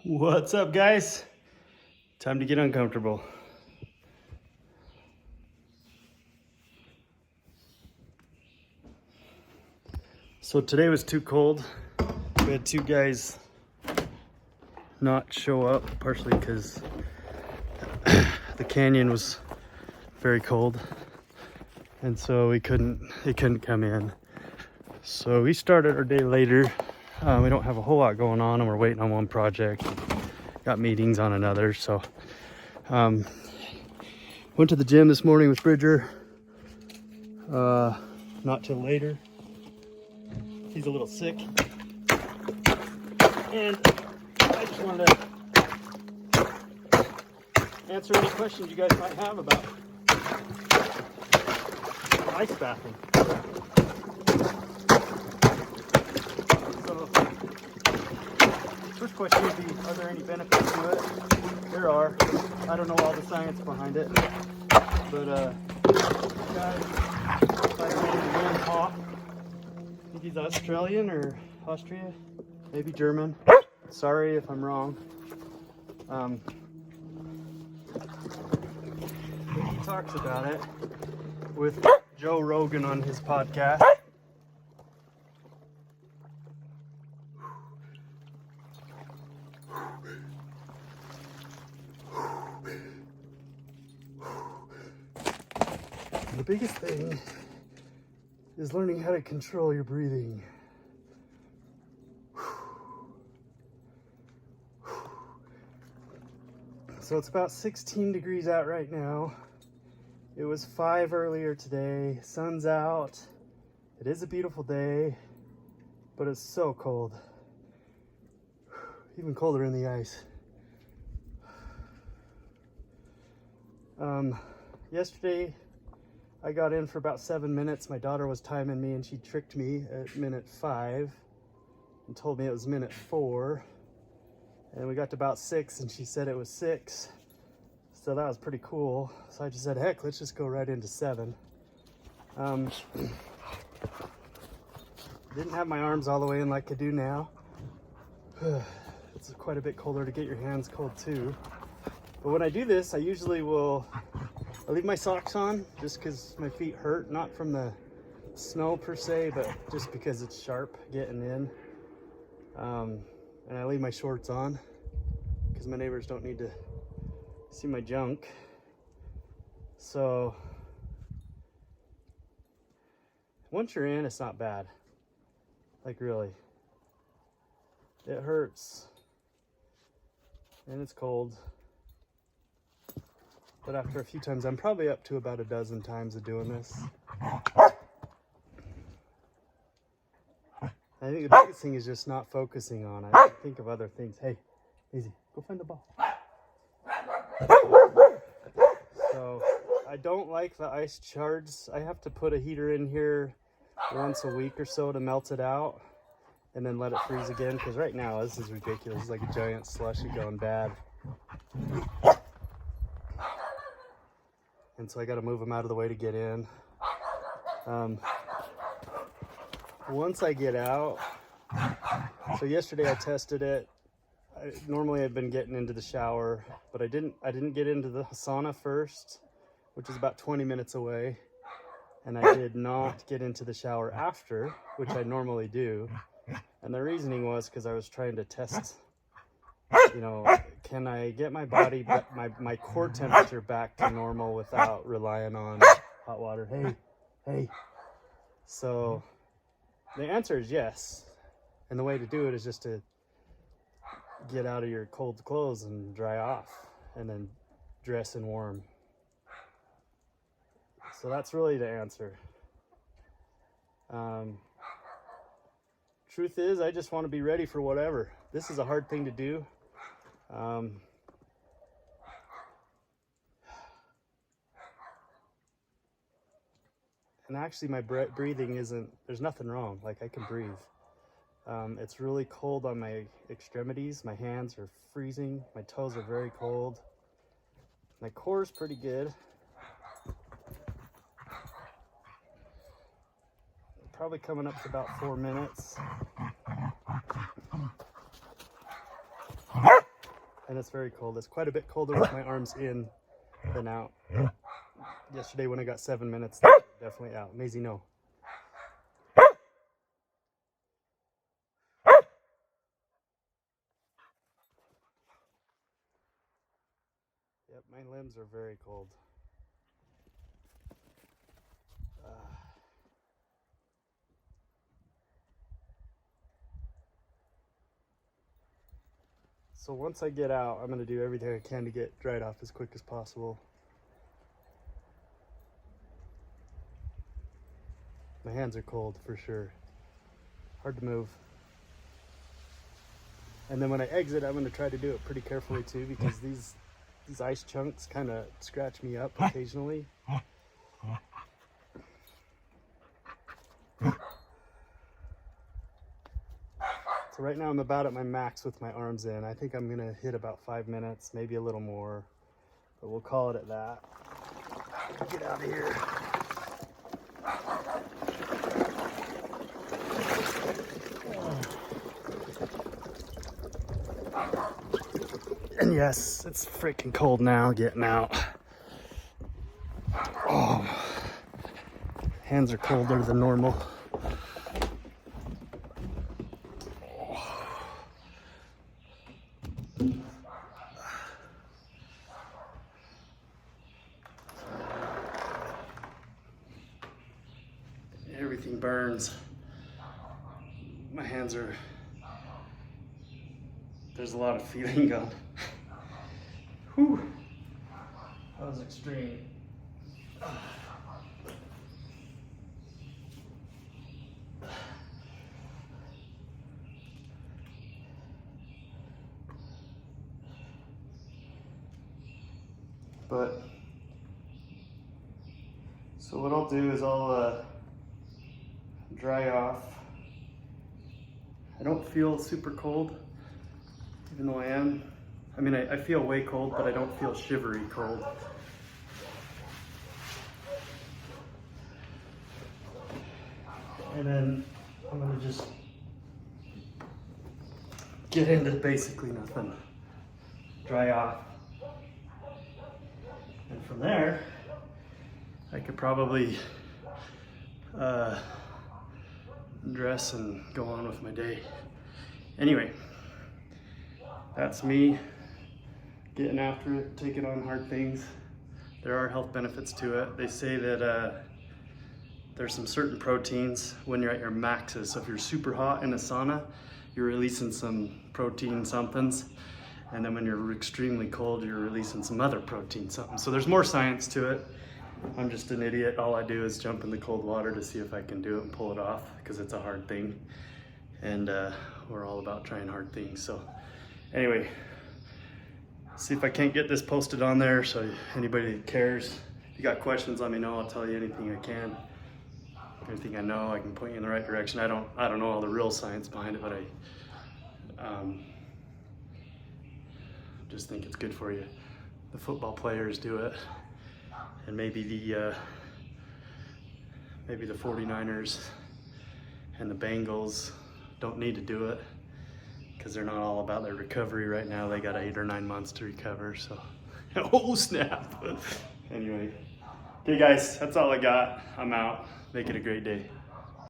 What's up, guys? Time to get uncomfortable. So today was too cold. We had two guys not show up, partially because the canyon was very cold, and so they couldn't come in. So we started our day later. We don't have a whole lot going on, and we're waiting on one project. Got meetings on another. So went to the gym this morning with Bridger. Not till later. He's a little sick. And I just wanted to answer any questions you guys might have about ice bathing. So, first question would be, are there any benefits to it? There are. I don't know all the science behind it. But, guy by the name of Wim Hoff, I think he's Australian or Austria, maybe German. Sorry if I'm wrong. He talks about it with Joe Rogan on his podcast. The biggest thing is learning how to control your breathing. So it's about 16 degrees out right now. It was 5 earlier today. Sun's out. It is a beautiful day, but it's so cold. Even colder in the ice. Yesterday I got in for about 7 minutes. My daughter was timing me and she tricked me at minute 5 and told me it was minute 4. And we got to about 6 and she said it was 6. So that was pretty cool. So I just said, heck, let's just go right into 7. Didn't have my arms all the way in like I do now. It's quite a bit colder to get your hands cold too. But when I do this, I usually I leave my socks on just because my feet hurt, not from the snow per se, but just because it's sharp getting in. And I leave my shorts on because my neighbors don't need to see my junk. So once you're in, it's not bad. Like, really. It hurts and it's cold. But after a few times, I'm probably up to about a dozen times of doing this. I think the biggest thing is just not focusing on it. I think of other things. Hey, easy, go find the ball. So I don't like the ice shards. I have to put a heater in here once a week or so to melt it out and then let it freeze again. Because right now, this is ridiculous. It's like a giant slushy going bad. And so I got to move them out of the way to get in. Once I get out, so yesterday I tested it. Normally I've been getting into the shower, but I didn't get into the sauna first, which is about 20 minutes away. And I did not get into the shower after, which I normally do. And the reasoning was because I was trying to test, can I get my body, my core temperature back to normal without relying on hot water? Hey. So the answer is yes. And the way to do it is just to get out of your cold clothes and dry off and then dress in warm. So that's really the answer. Truth is, I just want to be ready for whatever. This is a hard thing to do. And actually my breathing there's nothing wrong. Like, I can breathe. It's really cold on my extremities. My hands are freezing. My toes are very cold. My core is pretty good. Probably coming up to about 4 minutes. and it's very cold. It's quite a bit colder with my arms in than out. Yesterday when I got 7 minutes, definitely out. Maisie, no. Yep, my limbs are very cold. So once I get out, I'm gonna do everything I can to get dried off as quick as possible. My hands are cold for sure. Hard to move. And then when I exit, I'm gonna try to do it pretty carefully too, because these ice chunks kind of scratch me up occasionally. So right now I'm about at my max with my arms in. I think I'm gonna hit about 5 minutes, maybe a little more, but we'll call it at that. Get out of here. And yes, it's freaking cold now getting out. Oh, hands are colder than normal. Everything burns. My hands are, there's a lot of feeling going. Whew, that was extreme. But, so what I'll do is I'll dry off. I don't feel super cold, even though I am. I mean, I feel way cold, but I don't feel shivery cold. And then I'm gonna just get into basically nothing. Dry off. And from there, I could probably dress and go on with my day. Anyway, that's me getting after it, taking on hard things. There are health benefits to it. They say that there's some certain proteins when you're at your maxes. So if you're super hot in a sauna, you're releasing some protein somethings. And then when you're extremely cold, you're releasing some other protein something. So there's more science to it. I'm just an idiot. All I do is jump in the cold water to see if I can do it and pull it off, because it's a hard thing. And we're all about trying hard things. So anyway, see if I can't get this posted on there so anybody that cares. If you got questions, let me know. I'll tell you anything I can. Anything I know, I can point you in the right direction. I don't know all the real science behind it, but I just think it's good for you. The football players do it, and maybe the 49ers and the Bengals don't need to do it because they're not all about their recovery right now. They got 8 or 9 months to recover, so oh snap. Anyway, okay guys, that's all I got. I'm out. Make it a great day.